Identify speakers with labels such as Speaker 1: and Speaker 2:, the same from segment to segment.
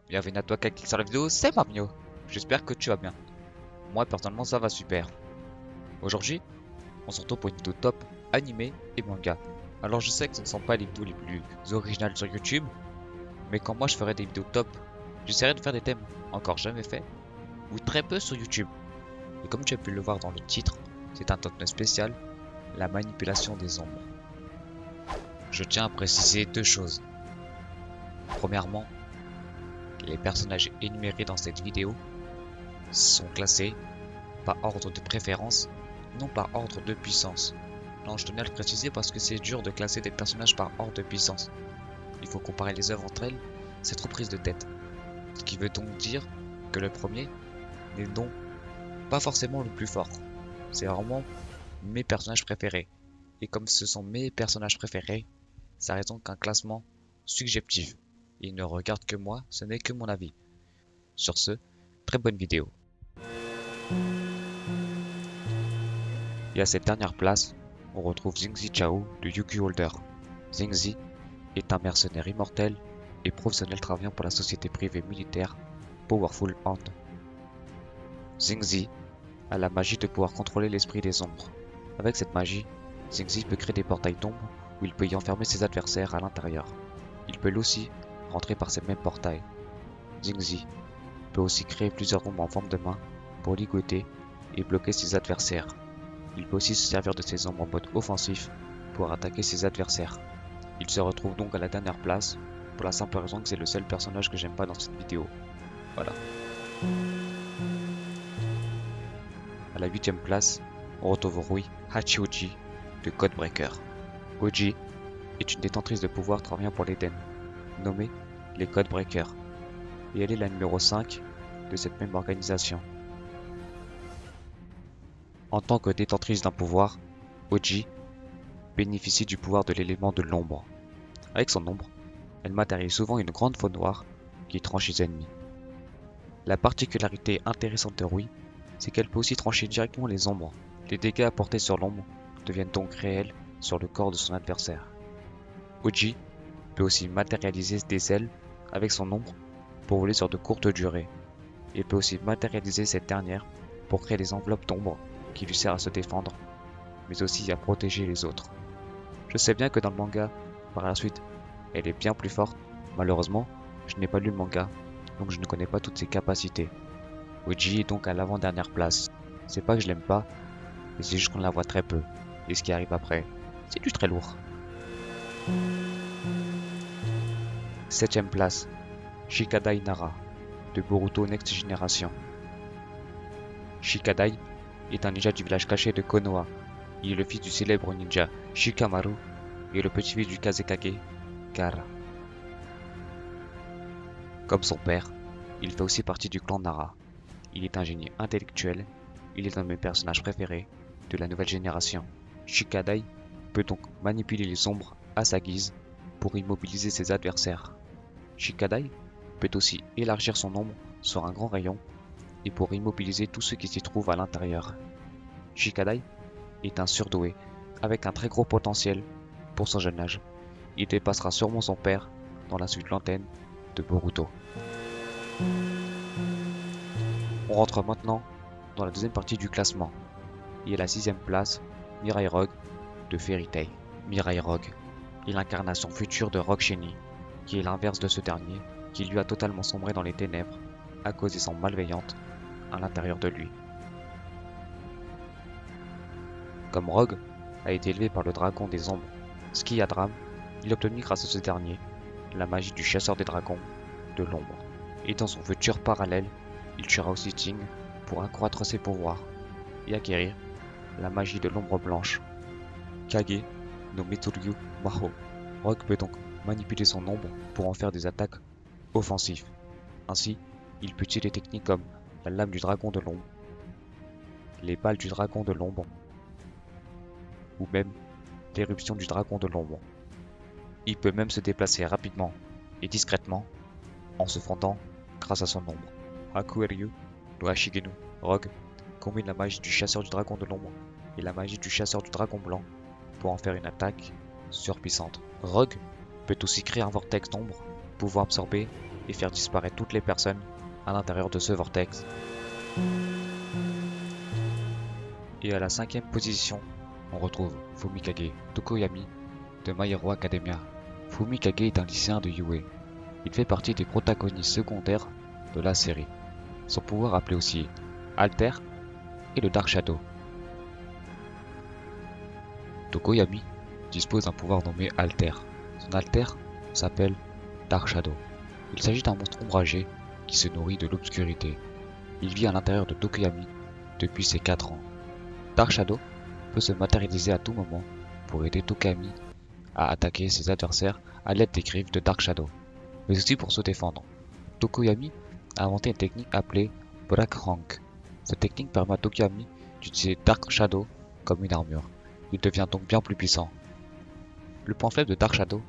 Speaker 1: Bienvenue à toi qui clique sur la vidéo, c'est Marmio. J'espère que tu vas bien. Moi personnellement ça va super. Aujourd'hui, on se retrouve pour une vidéo top animé et manga. Alors je sais que ce ne sont pas les vidéos les plus originales sur YouTube, mais quand moi je ferai des vidéos top, j'essaierai de faire des thèmes encore jamais faits ou très peu sur YouTube. Et comme tu as pu le voir dans le titre, c'est un top 9 spécial, la manipulation des ombres. Je tiens à préciser deux choses. Premièrement, les personnages énumérés dans cette vidéo sont classés par ordre de préférence, non par ordre de puissance. Non, je tenais à le préciser parce que c'est dur de classer des personnages par ordre de puissance. Il faut comparer les œuvres entre elles, c'est trop prise de tête. Ce qui veut donc dire que le premier n'est donc pas forcément le plus fort. C'est vraiment mes personnages préférés. Et comme ce sont mes personnages préférés, ça reste donc un classement subjectif. Il ne regarde que moi, ce n'est que mon avis. Sur ce, très bonne vidéo. Et à cette dernière place, on retrouve Xingzi Chao de Yuki Holder. Xingzi est un mercenaire immortel et professionnel travaillant pour la société privée militaire Powerful Hand. Xingzi a la magie de pouvoir contrôler l'esprit des ombres. Avec cette magie, Xingzi peut créer des portails d'ombre où il peut y enfermer ses adversaires à l'intérieur. Il peut aussi rentrer par ces mêmes portails. Xingzi peut aussi créer plusieurs ombres en forme de main pour ligoter et bloquer ses adversaires. Il peut aussi se servir de ses ombres en mode offensif pour attaquer ses adversaires. Il se retrouve donc à la dernière place, pour la simple raison que c'est le seul personnage que j'aime pas dans cette vidéo. Voilà. À la 8ème place, on retrouve Rui Hachioji de Codebreaker. Oji est une détentrice de pouvoir travaillant pour l'Eden, nommée les Codebreakers, et elle est la numéro 5 de cette même organisation. En tant que détentrice d'un pouvoir, Oji bénéficie du pouvoir de l'élément de l'ombre. Avec son ombre, elle matérialise souvent une grande faune noire qui tranche les ennemis. La particularité intéressante de Rui, c'est qu'elle peut aussi trancher directement les ombres. Les dégâts apportés sur l'ombre deviennent donc réels sur le corps de son adversaire. Oji peut aussi matérialiser des ailes avec son ombre pour voler sur de courtes durées. Il peut aussi matérialiser cette dernière pour créer des enveloppes d'ombre qui lui servent à se défendre, mais aussi à protéger les autres. Je sais bien que dans le manga, par la suite, elle est bien plus forte. Malheureusement, je n'ai pas lu le manga, donc je ne connais pas toutes ses capacités. Oji est donc à l'avant-dernière place. C'est pas que je l'aime pas, mais c'est juste qu'on la voit très peu. Et ce qui arrive après, c'est du très lourd. 7ème place, Shikadai Nara, de Boruto Next Generation. Shikadai est un ninja du village caché de Konoha. Il est le fils du célèbre ninja Shikamaru et le petit-fils du Kazekage, Gaara. Comme son père, il fait aussi partie du clan Nara. Il est un génie intellectuel, il est un de mes personnages préférés de la nouvelle génération. Shikadai peut donc manipuler les ombres à sa guise pour immobiliser ses adversaires. Shikadai peut aussi élargir son ombre sur un grand rayon et pour immobiliser tous ceux qui s'y trouvent à l'intérieur. Shikadai est un surdoué avec un très gros potentiel pour son jeune âge. Il dépassera sûrement son père dans la suite lointaine de Boruto. On rentre maintenant dans la deuxième partie du classement. Et à la 6ème place, Mirai Rogue de Fairy Tail. Mirai Rogue est l'incarnation future de Rogue Shiny, qui est l'inverse de ce dernier, qui lui a totalement sombré dans les ténèbres à cause des ombres malveillantes à l'intérieur de lui. Comme Rogue a été élevé par le dragon des ombres, Skiadram, il obtenu grâce à ce dernier la magie du chasseur des dragons de l'ombre. Et dans son futur parallèle, il tuera aussi Ting pour accroître ses pouvoirs et acquérir la magie de l'ombre blanche. Kage no Mitsuryu Maho. Rogue peut donc manipuler son ombre pour en faire des attaques offensives. Ainsi, il peut utiliser des techniques comme la lame du dragon de l'ombre, les balles du dragon de l'ombre, ou même l'éruption du dragon de l'ombre. Il peut même se déplacer rapidement et discrètement en se fondant grâce à son ombre. Hakueryu no Hashigenu. Rogue combine la magie du chasseur du dragon de l'ombre et la magie du chasseur du dragon blanc pour en faire une attaque surpuissante. Rogue peut aussi créer un vortex d'ombre pouvant absorber et faire disparaître toutes les personnes à l'intérieur de ce vortex. Et à la 5e position, on retrouve Fumikage Tokoyami de My Hero Academia. Fumikage est un lycéen de UA. Il fait partie des protagonistes secondaires de la série. Son pouvoir appelé aussi Alter et le Dark Shadow. Tokoyami dispose d'un pouvoir nommé Alter. Son Alter s'appelle Dark Shadow. Il s'agit d'un monstre ombragé qui se nourrit de l'obscurité. Il vit à l'intérieur de Tokoyami depuis ses 4 ans. Dark Shadow peut se matérialiser à tout moment pour aider Tokoyami à attaquer ses adversaires à l'aide des griffes de Dark Shadow, mais aussi pour se défendre. Tokoyami a inventé une technique appelée Black Rank. Cette technique permet à Tokoyami d'utiliser Dark Shadow comme une armure. Il devient donc bien plus puissant. Le point faible de Dark Shadow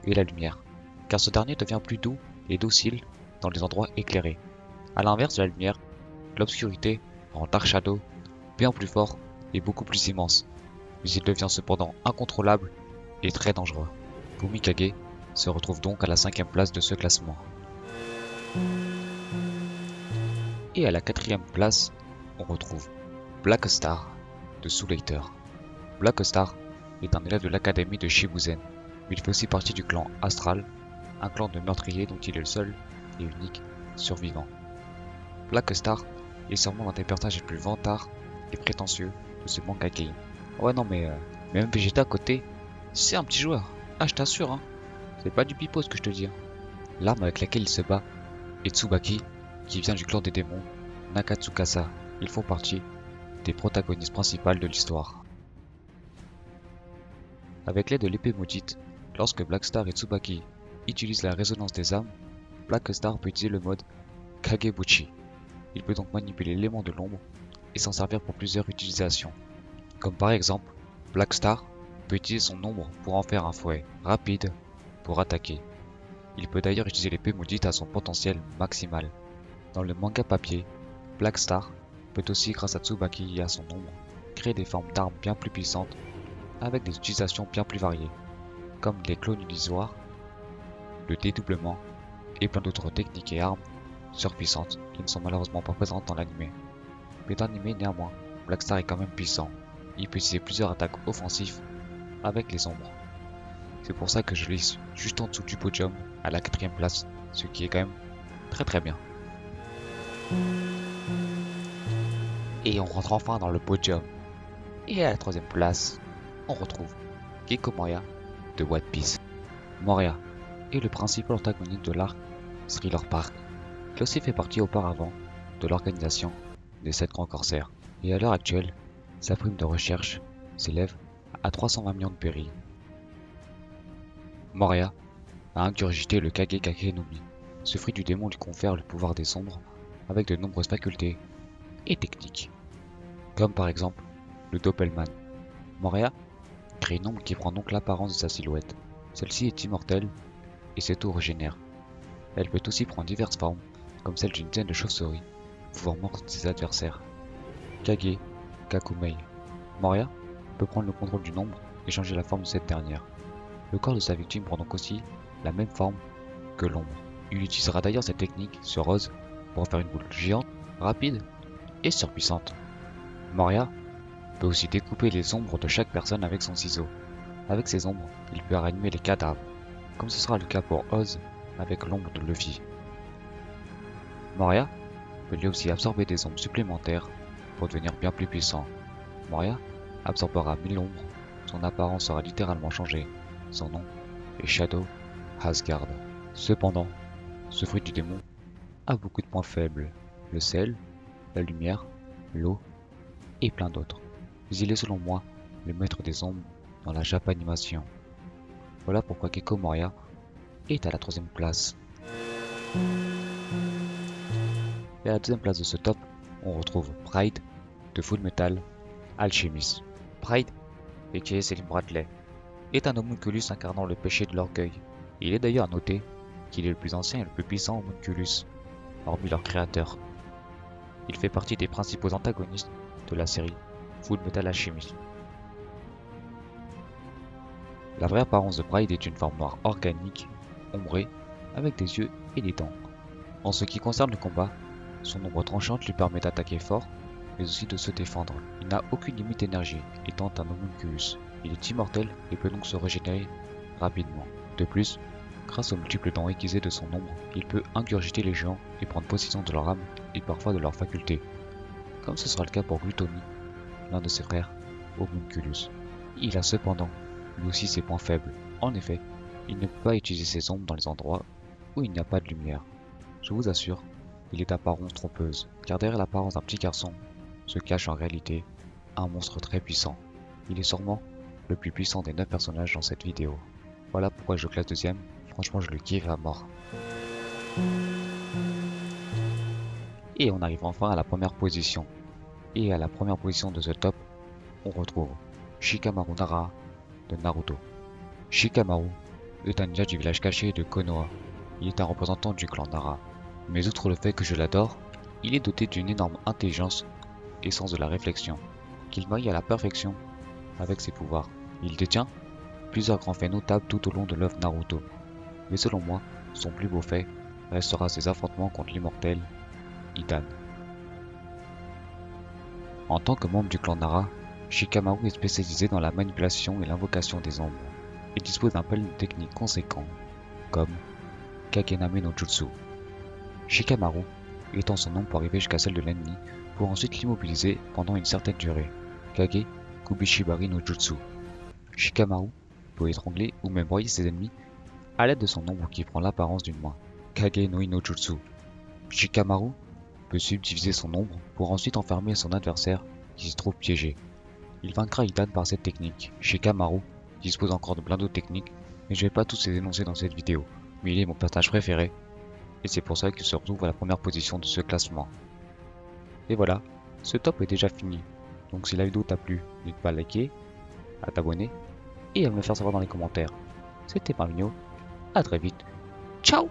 Speaker 1: est la lumière, car ce dernier devient plus doux et docile dans les endroits éclairés. A l'inverse de la lumière, l'obscurité rend Dark Shadow bien plus fort et beaucoup plus immense, mais il devient cependant incontrôlable et très dangereux. Fumikage se retrouve donc à la 5e place de ce classement. Et à la 4e place, on retrouve Black Star de Soul Eater. Black Star est un élève de l'académie de Shibuzen, mais il fait aussi partie du clan Astral, un clan de meurtriers dont il est le seul et unique survivant. Black Star est sûrement l'un des personnages les plus vantards et prétentieux de ce manga game. Ouais non mais même Vegeta à côté, c'est un petit joueur. Ah je t'assure hein, c'est pas du pipeau ce que je te dis. L'arme avec laquelle il se bat est Tsubaki, qui vient du clan des démons Nakatsukasa. Ils font partie des protagonistes principales de l'histoire. Avec l'aide de l'épée maudite, lorsque Black Star et Tsubaki utilisent la résonance des âmes, Black Star peut utiliser le mode Kagebuchi. Il peut donc manipuler l'élément de l'ombre et s'en servir pour plusieurs utilisations. Comme par exemple, Black Star peut utiliser son ombre pour en faire un fouet rapide pour attaquer. Il peut d'ailleurs utiliser l'épée maudite à son potentiel maximal. Dans le manga papier, Black Star peut aussi, grâce à Tsubaki et à son ombre, créer des formes d'armes bien plus puissantes avec des utilisations bien plus variées, comme les clones illusoires, le dédoublement et plein d'autres techniques et armes surpuissantes qui ne sont malheureusement pas présentes dans l'anime. Mais dans l'anime néanmoins, Black Star est quand même puissant. Il peut utiliser plusieurs attaques offensives avec les ombres. C'est pour ça que je l'ai juste en dessous du podium à la 4e place, ce qui est quand même très bien. Et on rentre enfin dans le podium. Et à la 3e place, on retrouve Gekko Moria de One Piece. Moria est le principal antagoniste de l'arc Thriller Bark. Il a aussi fait partie auparavant de l'organisation des 7 grands corsaires. Et à l'heure actuelle, sa prime de recherche s'élève à 320 millions de péris. Moria a ingurgité le Kage no Mi. Ce fruit du démon lui confère le pouvoir des ombres avec de nombreuses facultés et techniques, comme par exemple le Doppelman. Moria crée une ombre qui prend donc l'apparence de sa silhouette. Celle-ci est immortelle et s'auto-régénère. Elle peut aussi prendre diverses formes, comme celle d'une dizaine de chauves-souris, pouvant mordre ses adversaires. Kage Kakumei. Moria peut prendre le contrôle d'une ombre et changer la forme de cette dernière. Le corps de sa victime prend donc aussi la même forme que l'ombre. Il utilisera d'ailleurs cette technique sur Rose pour faire une boule géante, rapide et surpuissante. Moria peut aussi découper les ombres de chaque personne avec son ciseau. Avec ces ombres, il peut ranimer les cadavres, comme ce sera le cas pour Oz avec l'ombre de Luffy. Moria peut lui aussi absorber des ombres supplémentaires pour devenir bien plus puissant. Moria absorbera 1000 ombres, son apparence sera littéralement changée. Son nom est Shadow Asgard. Cependant, ce fruit du démon a beaucoup de points faibles, le sel, la lumière, l'eau et plein d'autres. Mais il est selon moi le maître des ombres dans la Japanimation. Voilà pourquoi Gekko Moria est à la 3e place. Et à la 2e place de ce top, on retrouve Pride de Full Metal Alchemist. Pride, a.k.a. Selim Bradley, est un homunculus incarnant le péché de l'orgueil. Il est d'ailleurs à noter qu'il est le plus ancien et le plus puissant homunculus, hormis leur créateur. Il fait partie des principaux antagonistes de la série Full Metal Alchemist. La vraie apparence de Pride est une forme noire organique, ombrée, avec des yeux et des dents. En ce qui concerne le combat, son ombre tranchante lui permet d'attaquer fort, mais aussi de se défendre. Il n'a aucune limite d'énergie, étant un homunculus. Il est immortel et peut donc se régénérer rapidement. De plus, grâce aux multiples dents aiguisées de son ombre, il peut ingurgiter les géants et prendre possession de leur âme et parfois de leurs facultés. Comme ce sera le cas pour Gluttony, l'un de ses frères, Homunculus. Il a cependant, lui aussi ses points faibles. En effet, il ne peut pas utiliser ses ombres dans les endroits où il n'y a pas de lumière. Je vous assure, il est d'apparence trompeuse, car derrière l'apparence d'un petit garçon se cache en réalité un monstre très puissant. Il est sûrement le plus puissant des 9 personnages dans cette vidéo. Voilà pourquoi je classe deuxième, franchement je le kiffe à mort. Et on arrive enfin à la première position. Et à la première position de ce top, on retrouve Shikamaru Nara de Naruto. Shikamaru est un ninja du village caché de Konoha. Il est un représentant du clan Nara. Mais outre le fait que je l'adore, il est doté d'une énorme intelligence et sens de la réflexion, qu'il marie à la perfection avec ses pouvoirs. Il détient plusieurs grands faits notables tout au long de l'œuvre Naruto. Mais selon moi, son plus beau fait restera ses affrontements contre l'immortel Hidan. En tant que membre du clan Nara, Shikamaru est spécialisé dans la manipulation et l'invocation des ombres, et dispose d'un panel de techniques conséquent, comme Kagename no Jutsu. Shikamaru étend son ombre pour arriver jusqu'à celle de l'ennemi, pour ensuite l'immobiliser pendant une certaine durée, Kage Kubishibari no Jutsu. Shikamaru peut étrangler ou même broyer ses ennemis à l'aide de son ombre qui prend l'apparence d'une main, Kage no no Jutsu. Shikamaru peut subdiviser son ombre pour ensuite enfermer son adversaire qui se trouve piégé. Il vaincra Hidan par cette technique. Shikamaru dispose encore de plein d'autres techniques, mais je vais pas tous les énoncer dans cette vidéo, mais il est mon personnage préféré, et c'est pour ça qu'il se retrouve à la première position de ce classement. Et voilà, ce top est déjà fini, donc si la vidéo t'a plu, n'hésite pas à liker, à t'abonner, et à me le faire savoir dans les commentaires. C'était Marvino, à très vite, ciao!